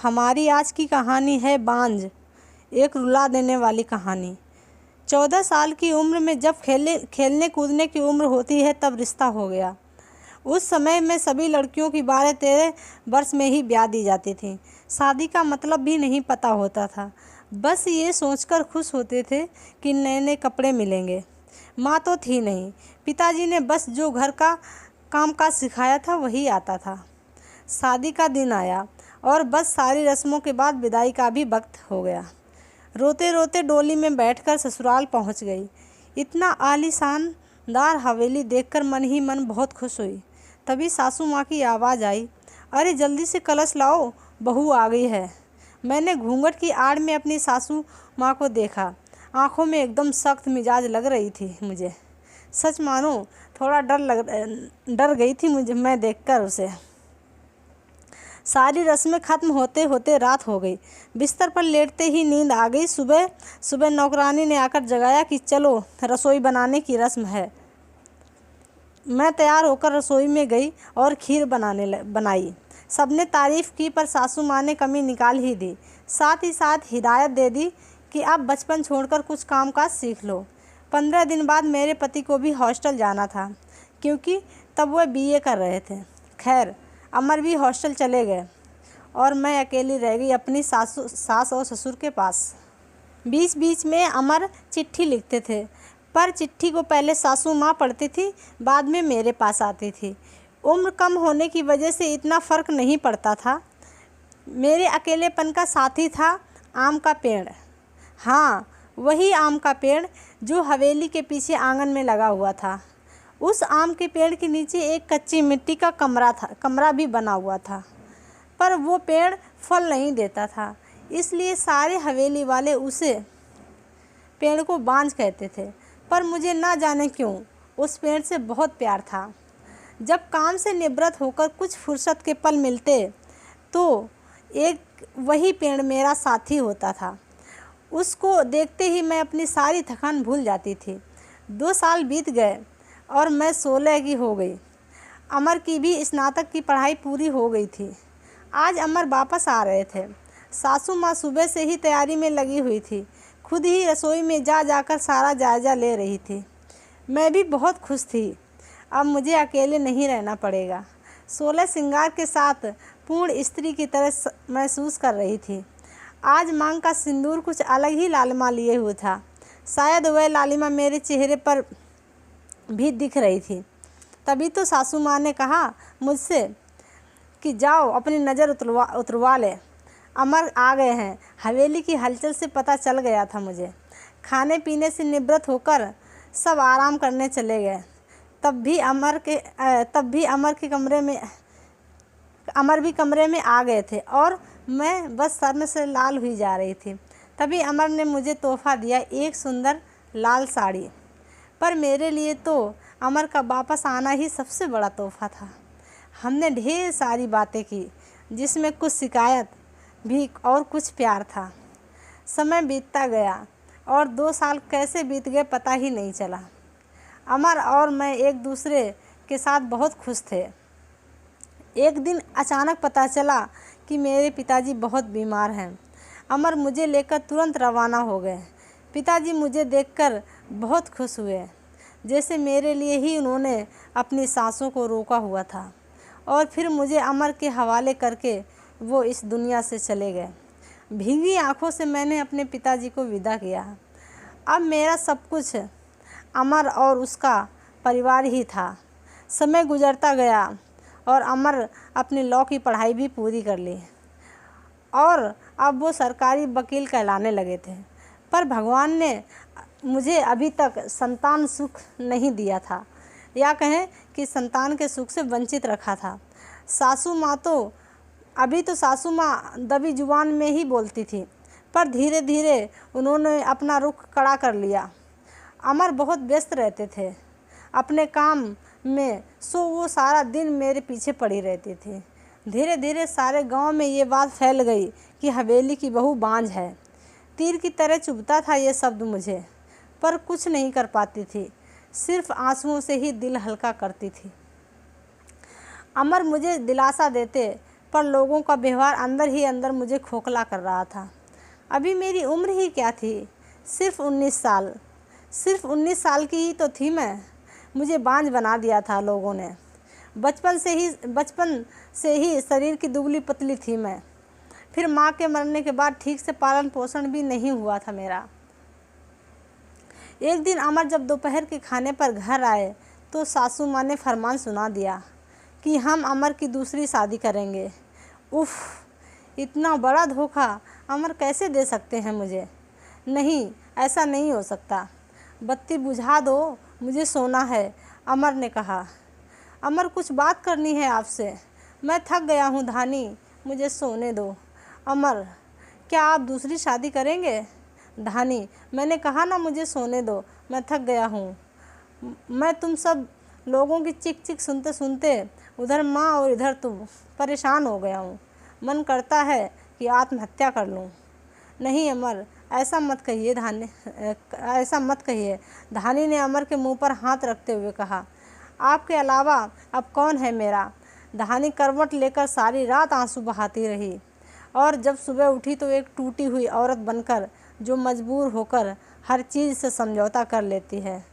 हमारी आज की कहानी है बांझ, एक रुला देने वाली कहानी। 14 साल की उम्र में जब खेलने कूदने की उम्र होती है तब रिश्ता हो गया। उस समय में सभी लड़कियों की 12-13 वर्ष में ही ब्याह दी जाती थी। शादी का मतलब भी नहीं पता होता था, बस ये सोचकर खुश होते थे कि नए नए कपड़े मिलेंगे। माँ तो थी नहीं, पिताजी ने बस जो घर का कामकाज सिखाया था वही आता था। शादी का दिन आया और बस सारी रस्मों के बाद विदाई का भी वक्त हो गया। रोते रोते डोली में बैठकर ससुराल पहुंच गई। इतना आलीशानदार हवेली देखकर मन ही मन बहुत खुश हुई। तभी सासू माँ की आवाज़ आई, अरे जल्दी से कलश लाओ, बहू आ गई है। मैंने घूंघट की आड़ में अपनी सासू माँ को देखा। आंखों में एकदम सख्त मिजाज लग रही थी मुझे। सच मानो थोड़ा डर गई थी मैं देखकर उसे। सारी रस्में खत्म होते होते रात हो गई। बिस्तर पर लेटते ही नींद आ गई। सुबह सुबह नौकरानी ने आकर जगाया कि चलो रसोई बनाने की रस्म है। मैं तैयार होकर रसोई में गई और खीर बनाई। सबने तारीफ़ की पर सासू माँ ने कमी निकाल ही दी। साथ ही साथ हिदायत दे दी कि अब बचपन छोड़कर कुछ कामकाज सीख लो। 15 दिन बाद मेरे पति को भी हॉस्टल जाना था, क्योंकि तब वह बीए कर रहे थे। खैर अमर भी हॉस्टल चले गए और मैं अकेली रह गई अपनी सास और ससुर के पास। बीच बीच में अमर चिट्ठी लिखते थे, पर चिट्ठी को पहले सासू माँ पढ़ती थी, बाद में मेरे पास आती थी। उम्र कम होने की वजह से इतना फ़र्क नहीं पड़ता था। मेरे अकेलेपन का साथी था आम का पेड़। हाँ, वही आम का पेड़ जो हवेली के पीछे आंगन में लगा हुआ था। उस आम के पेड़ के नीचे एक कच्ची मिट्टी का कमरा भी बना हुआ था, पर वो पेड़ फल नहीं देता था, इसलिए सारे हवेली वाले उसे पेड़ को बांझ कहते थे। पर मुझे ना जाने क्यों उस पेड़ से बहुत प्यार था। जब काम से निवृत्त होकर कुछ फुर्सत के पल मिलते तो एक वही पेड़ मेरा साथी होता था। उसको देखते ही मैं अपनी सारी थकान भूल जाती थी। 2 साल बीत गए और मैं 16 की हो गई। अमर की भी स्नातक की पढ़ाई पूरी हो गई थी। आज अमर वापस आ रहे थे। सासू माँ सुबह से ही तैयारी में लगी हुई थी, खुद ही रसोई में जाकर सारा जायज़ा ले रही थी। मैं भी बहुत खुश थी, अब मुझे अकेले नहीं रहना पड़ेगा। 16 श्रृंगार के साथ पूर्ण स्त्री की तरह महसूस कर रही थी। आज मांग का सिंदूर कुछ अलग ही लालिमा लिए हुआ था। शायद वह लालिमा मेरे चेहरे पर भी दिख रही थी। तभी तो सासू माँ ने कहा मुझसे कि जाओ अपनी नज़र उतरवा ले, अमर आ गए हैं। हवेली की हलचल से पता चल गया था मुझे। खाने पीने से निवृत्त होकर सब आराम करने चले गए। तब भी अमर भी कमरे में आ गए थे और मैं बस शर्म से लाल हुई जा रही थी। तभी अमर ने मुझे तोहफ़ा दिया, एक सुंदर लाल साड़ी। पर मेरे लिए तो अमर का वापस आना ही सबसे बड़ा तोहफ़ा था। हमने ढेर सारी बातें की, जिसमें कुछ शिकायत भी और कुछ प्यार था। समय बीतता गया और 2 साल कैसे बीत गए पता ही नहीं चला। अमर और मैं एक दूसरे के साथ बहुत खुश थे। एक दिन अचानक पता चला कि मेरे पिताजी बहुत बीमार हैं। अमर मुझे लेकर तुरंत रवाना हो गए। पिताजी मुझे देखकर बहुत खुश हुए, जैसे मेरे लिए ही उन्होंने अपनी सांसों को रोका हुआ था। और फिर मुझे अमर के हवाले करके वो इस दुनिया से चले गए। भीगी आंखों से मैंने अपने पिताजी को विदा किया। अब मेरा सब कुछ अमर और उसका परिवार ही था। समय गुजरता गया और अमर अपनी लॉ की पढ़ाई भी पूरी कर ली और अब वो सरकारी वकील कहलाने लगे थे। पर भगवान ने मुझे अभी तक संतान सुख नहीं दिया था, या कहें कि संतान के सुख से वंचित रखा था। सासू माँ दबी जुबान में ही बोलती थी, पर धीरे धीरे उन्होंने अपना रुख कड़ा कर लिया। अमर बहुत व्यस्त रहते थे अपने काम में, सो वो सारा दिन मेरे पीछे पड़ी रहती थी। धीरे धीरे सारे गांव में ये बात फैल गई कि हवेली की बहू बांझ है। तीर की तरह चुभता था ये शब्द मुझे, पर कुछ नहीं कर पाती थी, सिर्फ आंसुओं से ही दिल हल्का करती थी। अमर मुझे दिलासा देते, पर लोगों का व्यवहार अंदर ही अंदर मुझे खोखला कर रहा था। अभी मेरी उम्र ही क्या थी, सिर्फ 19 साल। सिर्फ 19 साल की ही तो थी मैं। मुझे बांझ बना दिया था लोगों ने। बचपन से ही शरीर की दुबली पतली थी मैं। फिर माँ के मरने के बाद ठीक से पालन पोषण भी नहीं हुआ था मेरा। एक दिन अमर जब दोपहर के खाने पर घर आए तो सासू माँ ने फरमान सुना दिया कि हम अमर की दूसरी शादी करेंगे। उफ़, इतना बड़ा धोखा अमर कैसे दे सकते हैं मुझे? नहीं, ऐसा नहीं हो सकता। बत्ती बुझा दो, मुझे सोना है, अमर ने कहा। अमर, कुछ बात करनी है आपसे। मैं थक गया हूँ धानी, मुझे सोने दो। अमर, क्या आप दूसरी शादी करेंगे? धानी, मैंने कहा ना मुझे सोने दो, मैं थक गया हूँ। मैं तुम सब लोगों की चिक चिक सुनते सुनते, उधर माँ और इधर तुम, परेशान हो गया हूँ। मन करता है कि आत्महत्या कर लूँ। नहीं अमर, ऐसा मत कहिए ऐसा मत कहिए, धानी ने अमर के मुंह पर हाथ रखते हुए कहा। आपके अलावा अब कौन है मेरा? धानी करवट लेकर सारी रात आंसू बहाती रही और जब सुबह उठी तो एक टूटी हुई औरत बनकर, जो मजबूर होकर हर चीज़ से समझौता कर लेती है।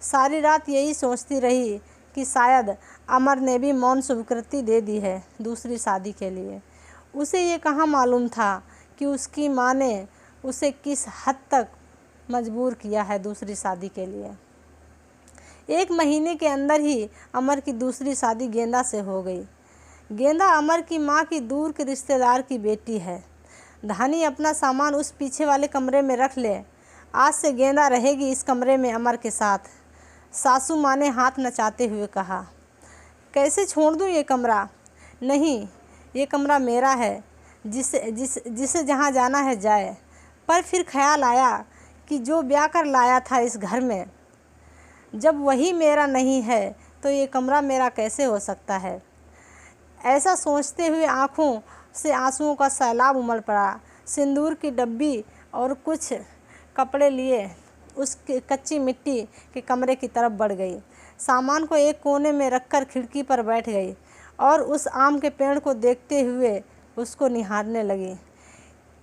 सारी रात यही सोचती रही कि शायद अमर ने भी मौन स्वीकृति दे दी है दूसरी शादी के लिए। उसे ये कहाँ मालूम था कि उसकी माँ ने उसे किस हद तक मजबूर किया है दूसरी शादी के लिए। 1 महीने के अंदर ही अमर की दूसरी शादी गेंदा से हो गई। गेंदा अमर की माँ की दूर के रिश्तेदार की बेटी है। धानी अपना सामान उस पीछे वाले कमरे में रख ले। आज से गेंदा रहेगी इस कमरे में अमर के साथ, सासू माँ ने हाथ नचाते हुए कहा। कैसे छोड़ दूँ ये कमरा? नहीं, ये कमरा मेरा है, जिसे जहाँ जाना है जाए। पर फिर ख्याल आया कि जो ब्याह कर लाया था इस घर में, जब वही मेरा नहीं है तो ये कमरा मेरा कैसे हो सकता है? ऐसा सोचते हुए आँखों से आंसुओं का सैलाब उमड़ पड़ा। सिंदूर की डब्बी और कुछ कपड़े लिए उस कच्ची मिट्टी के कमरे की तरफ बढ़ गई। सामान को एक कोने में रखकर खिड़की पर बैठ गई और उस आम के पेड़ को देखते हुए उसको निहारने लगी।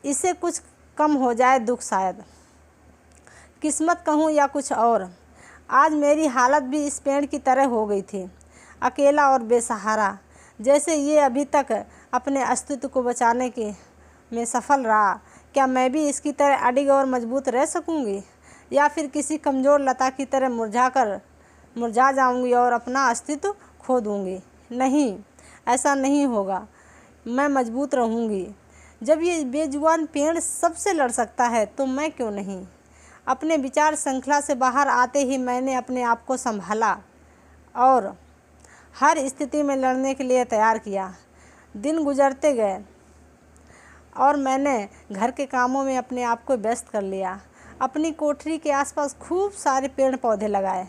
इससे कुछ कम हो जाए दुख शायद, किस्मत कहूँ या कुछ और। आज मेरी हालत भी इस पेड़ की तरह हो गई थी, अकेला और बेसहारा। जैसे ये अभी तक अपने अस्तित्व को बचाने के में सफल रहा, क्या मैं भी इसकी तरह अडिग और मजबूत रह सकूंगी? या फिर किसी कमज़ोर लता की तरह मुरझा जाऊंगी और अपना अस्तित्व खो दूंगी? नहीं, ऐसा नहीं होगा। मैं मजबूत रहूंगी। जब ये बेजुबान पेड़ सबसे लड़ सकता है तो मैं क्यों नहीं? अपने विचार श्रृंखला से बाहर आते ही मैंने अपने आप को संभाला और हर स्थिति में लड़ने के लिए तैयार किया। दिन गुजरते गए और मैंने घर के कामों में अपने आप को व्यस्त कर लिया। अपनी कोठरी के आसपास खूब सारे पेड़ पौधे लगाए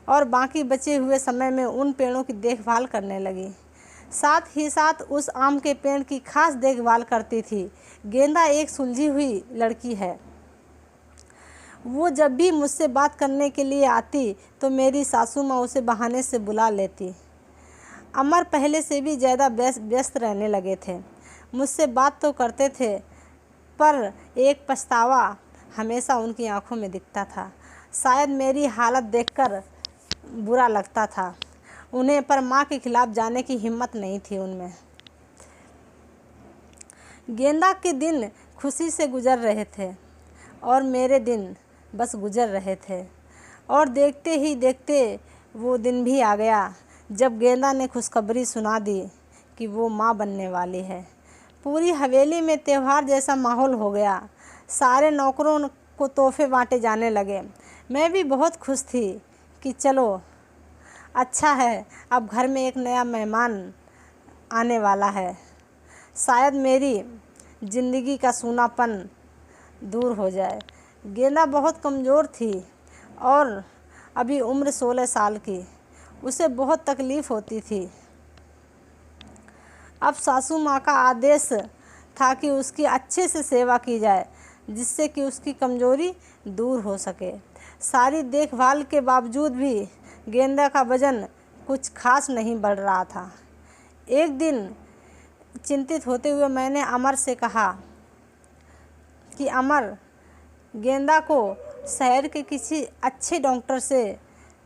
और बाकी बचे हुए समय में उन पेड़ों की देखभाल करने लगी। साथ ही साथ उस आम के पेड़ की खास देखभाल करती थी। गेंदा एक सुलझी हुई लड़की है। वो जब भी मुझसे बात करने के लिए आती तो मेरी सासू माँ उसे बहाने से बुला लेती। अमर पहले से भी ज़्यादा व्यस्त रहने लगे थे। मुझसे बात तो करते थे, पर एक पछतावा हमेशा उनकी आंखों में दिखता था। शायद मेरी हालत देखकर बुरा लगता था उन्हें, पर माँ के खिलाफ जाने की हिम्मत नहीं थी उनमें। गेंदा के दिन खुशी से गुजर रहे थे और मेरे दिन बस गुजर रहे थे। और देखते ही देखते वो दिन भी आ गया जब गेंदा ने खुशखबरी सुना दी कि वो माँ बनने वाली है। पूरी हवेली में त्यौहार जैसा माहौल हो गया। सारे नौकरों को तोहफे बांटे जाने लगे। मैं भी बहुत खुश थी कि चलो अच्छा है, अब घर में एक नया मेहमान आने वाला है। शायद मेरी ज़िंदगी का सूनापन दूर हो जाए। गेंदा बहुत कमज़ोर थी और अभी उम्र 16 साल की। उसे बहुत तकलीफ़ होती थी। अब सासू माँ का आदेश था कि उसकी अच्छे से सेवा की जाए, जिससे कि उसकी कमज़ोरी दूर हो सके। सारी देखभाल के बावजूद भी गेंदा का वज़न कुछ खास नहीं बढ़ रहा था। एक दिन चिंतित होते हुए मैंने अमर से कहा कि अमर, गेंदा को शहर के किसी अच्छे डॉक्टर से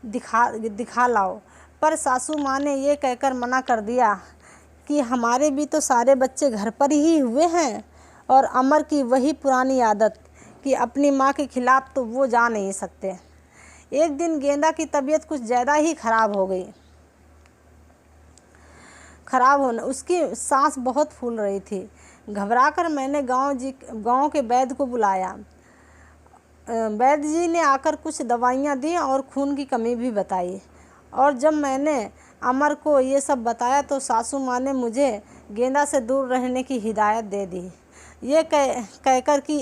दिखा लाओ। पर सासू माँ ने ये कहकर मना कर दिया कि हमारे भी तो सारे बच्चे घर पर ही हुए हैं, और अमर की वही पुरानी आदत कि अपनी माँ के खिलाफ़ तो वो जा नहीं सकते। एक दिन गेंदा की तबीयत कुछ ज़्यादा ही खराब हो गई। उसकी सांस बहुत फूल रही थी। घबराकर मैंने गांव के वैद्य को बुलाया। वैद्य जी ने आकर कुछ दवाइयाँ दी और खून की कमी भी बताई। और जब मैंने अमर को ये सब बताया तो सासू माँ ने मुझे गेंदा से दूर रहने की हिदायत दे दी, ये कहकर कि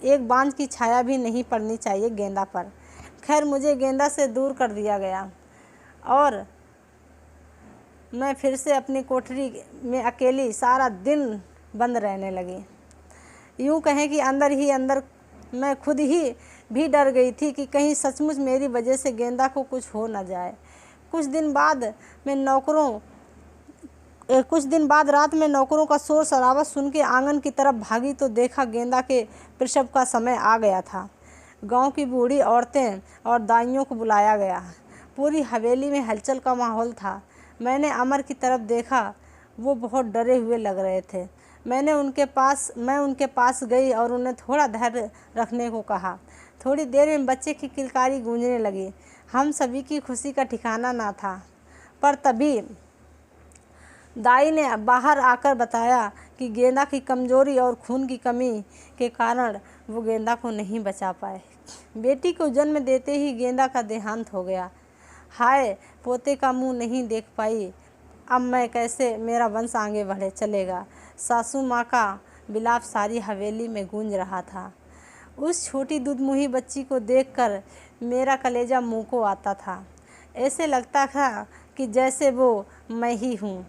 एक बांझ की छाया भी नहीं पड़नी चाहिए गेंदा पर। खैर, मुझे गेंदा से दूर कर दिया गया और मैं फिर से अपनी कोठरी में अकेली सारा दिन बंद रहने लगी। यूँ कहें कि अंदर ही अंदर मैं खुद ही भी डर गई थी कि कहीं सचमुच मेरी वजह से गेंदा को कुछ हो न जाए। कुछ दिन बाद रात में नौकरों का शोर शराबा सुन के आंगन की तरफ भागी तो देखा गेंदा के प्रसव का समय आ गया था। गांव की बूढ़ी औरतें और दाइयों को बुलाया गया। पूरी हवेली में हलचल का माहौल था। मैंने अमर की तरफ देखा, वो बहुत डरे हुए लग रहे थे। मैं उनके पास गई और उन्हें थोड़ा धैर्य रखने को कहा। थोड़ी देर में बच्चे की किलकारी गूंजने लगी। हम सभी की खुशी का ठिकाना ना था। पर तभी दाई ने बाहर आकर बताया कि गेंदा की कमजोरी और खून की कमी के कारण वो गेंदा को नहीं बचा पाए। बेटी को जन्म देते ही गेंदा का देहांत हो गया। हाय, पोते का मुंह नहीं देख पाई। अब मैं कैसे मेरा वंश आगे बढ़े चलेगा। सासू माँ का विलाप सारी हवेली में गूंज रहा था। उस छोटी दूधमुही बच्ची को देखकर मेरा कलेजा मुंह को आता था। ऐसे लगता था कि जैसे वो मैं ही हूँ।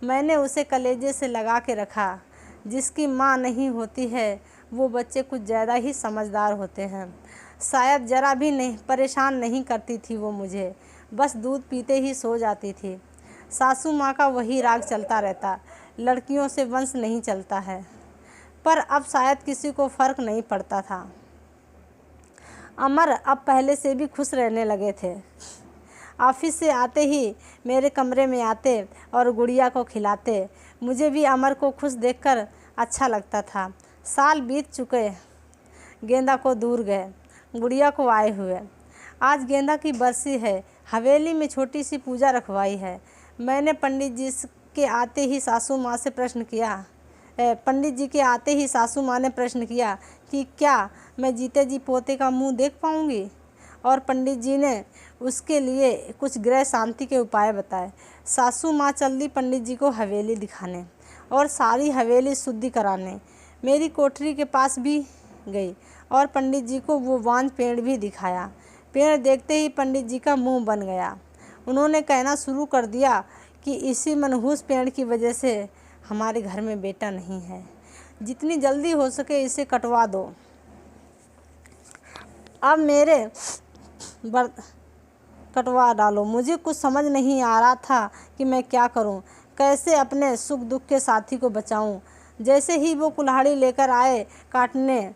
मैंने उसे कलेजे से लगा के रखा। जिसकी माँ नहीं होती है वो बच्चे कुछ ज़्यादा ही समझदार होते हैं। शायद ज़रा भी नहीं परेशान नहीं करती थी वो मुझे, बस दूध पीते ही सो जाती थी। सासू माँ का वही राग चलता रहता, लड़कियों से वंश नहीं चलता है। पर अब शायद किसी को फ़र्क नहीं पड़ता था। अमर अब पहले से भी खुश रहने लगे थे। ऑफिस से आते ही मेरे कमरे में आते और गुड़िया को खिलाते। मुझे भी अमर को खुश देखकर अच्छा लगता था। साल बीत चुके, गेंदा को दूर गए, गुड़िया को आए हुए। आज गेंदा की बरसी है। हवेली में छोटी सी पूजा रखवाई है। मैंने पंडित जी के आते ही सासू माँ ने प्रश्न किया कि क्या मैं जीते जी पोते का मुंह देख पाऊंगी, और पंडित जी ने उसके लिए कुछ ग्रह शांति के उपाय बताए। सासू माँ चल दी पंडित जी को हवेली दिखाने और सारी हवेली शुद्धि कराने। मेरी कोठरी के पास भी गई और पंडित जी को वो वांझ पेड़ भी दिखाया। पेड़ देखते ही पंडित जी का मुंह बन गया। उन्होंने कहना शुरू कर दिया कि इसी मनहूस पेड़ की वजह से हमारे घर में बेटा नहीं है। जितनी जल्दी हो सके इसे कटवा दो। अब कटवा डालो। मुझे कुछ समझ नहीं आ रहा था कि मैं क्या करूं, कैसे अपने सुख दुख के साथी को बचाऊं। जैसे ही वो कुल्हाड़ी लेकर आए काटने,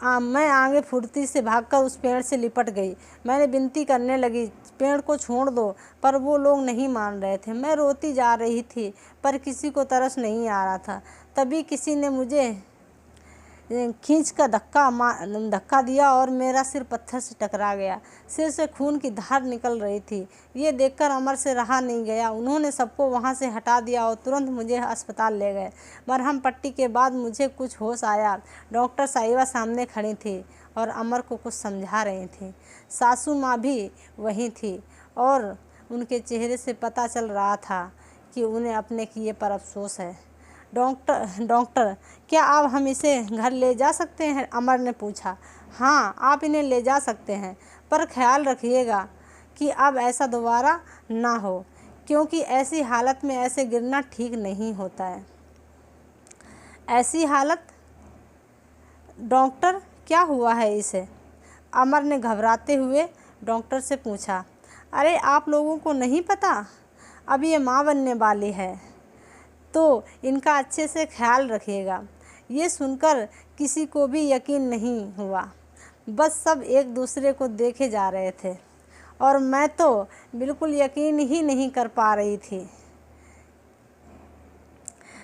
मैं आगे फुर्ती से भागकर उस पेड़ से लिपट गई। मैंने विनती करने लगी, पेड़ को छोड़ दो, पर वो लोग नहीं मान रहे थे। मैं रोती जा रही थी पर किसी को तरस नहीं आ रहा था। तभी किसी ने मुझे खींच कर धक्का दिया और मेरा सिर पत्थर से टकरा गया। सिर से खून की धार निकल रही थी। ये देखकर अमर से रहा नहीं गया। उन्होंने सबको वहाँ से हटा दिया और तुरंत मुझे अस्पताल ले गए। मरहम पट्टी के बाद मुझे कुछ होश आया। डॉक्टर साहिबा सामने खड़ी थी और अमर को कुछ समझा रही थी। सासू माँ भी वहीं थी और उनके चेहरे से पता चल रहा था कि उन्हें अपने किए पर अफसोस है। डॉक्टर, क्या अब हम इसे घर ले जा सकते हैं? अमर ने पूछा। हाँ, आप इन्हें ले जा सकते हैं, पर ख्याल रखिएगा कि अब ऐसा दोबारा ना हो, क्योंकि ऐसी हालत में ऐसे गिरना ठीक नहीं होता है। ऐसी हालत? डॉक्टर, क्या हुआ है इसे? अमर ने घबराते हुए डॉक्टर से पूछा। अरे, आप लोगों को नहीं पता? अब ये माँ बनने वाली है। तो इनका अच्छे से ख्याल रखिएगा। ये सुनकर किसी को भी यकीन नहीं हुआ। बस सब एक दूसरे को देखे जा रहे थे और मैं तो बिल्कुल यकीन ही नहीं कर पा रही थी।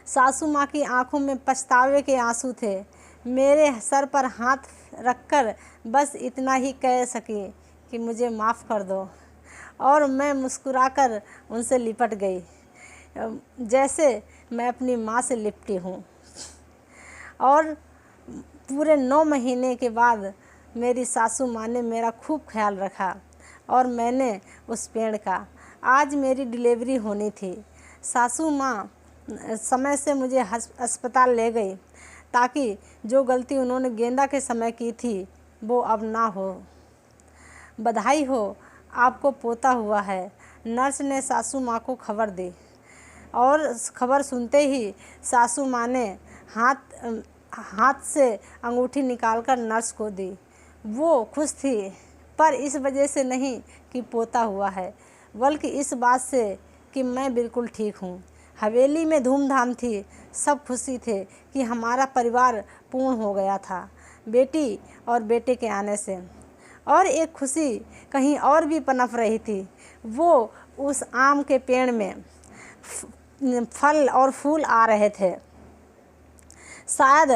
सासू माँ की आंखों में पछतावे के आंसू थे। मेरे सर पर हाथ रखकर बस इतना ही कह सकी कि मुझे माफ़ कर दो, और मैं मुस्कुराकर उनसे लिपट गई, जैसे मैं अपनी माँ से लिपटी हूँ। और पूरे 9 महीने के बाद मेरी सासू माँ ने मेरा खूब ख्याल रखा और मैंने उस पेड़ का। आज मेरी डिलीवरी होनी थी। सासू माँ समय से मुझे अस्पताल ले गई ताकि जो गलती उन्होंने गेंदा के समय की थी वो अब ना हो। बधाई हो, आपको पोता हुआ है, नर्स ने सासू माँ को खबर दी। और खबर सुनते ही सासू माँ ने हाथ से अंगूठी निकालकर नर्स को दी। वो खुश थी, पर इस वजह से नहीं कि पोता हुआ है, बल्कि इस बात से कि मैं बिल्कुल ठीक हूँ। हवेली में धूमधाम थी, सब खुशी थे कि हमारा परिवार पूर्ण हो गया था बेटी और बेटे के आने से। और एक खुशी कहीं और भी पनप रही थी। वो उस आम के पेड़ में फल और फूल आ रहे थे। शायद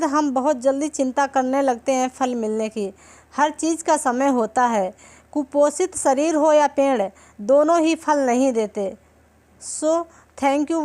हम बहुत जल्दी चिंता करने लगते हैं फल मिलने की। हर चीज़ का समय होता है। कुपोषित शरीर हो या पेड़, दोनों ही फल नहीं देते। So thank you.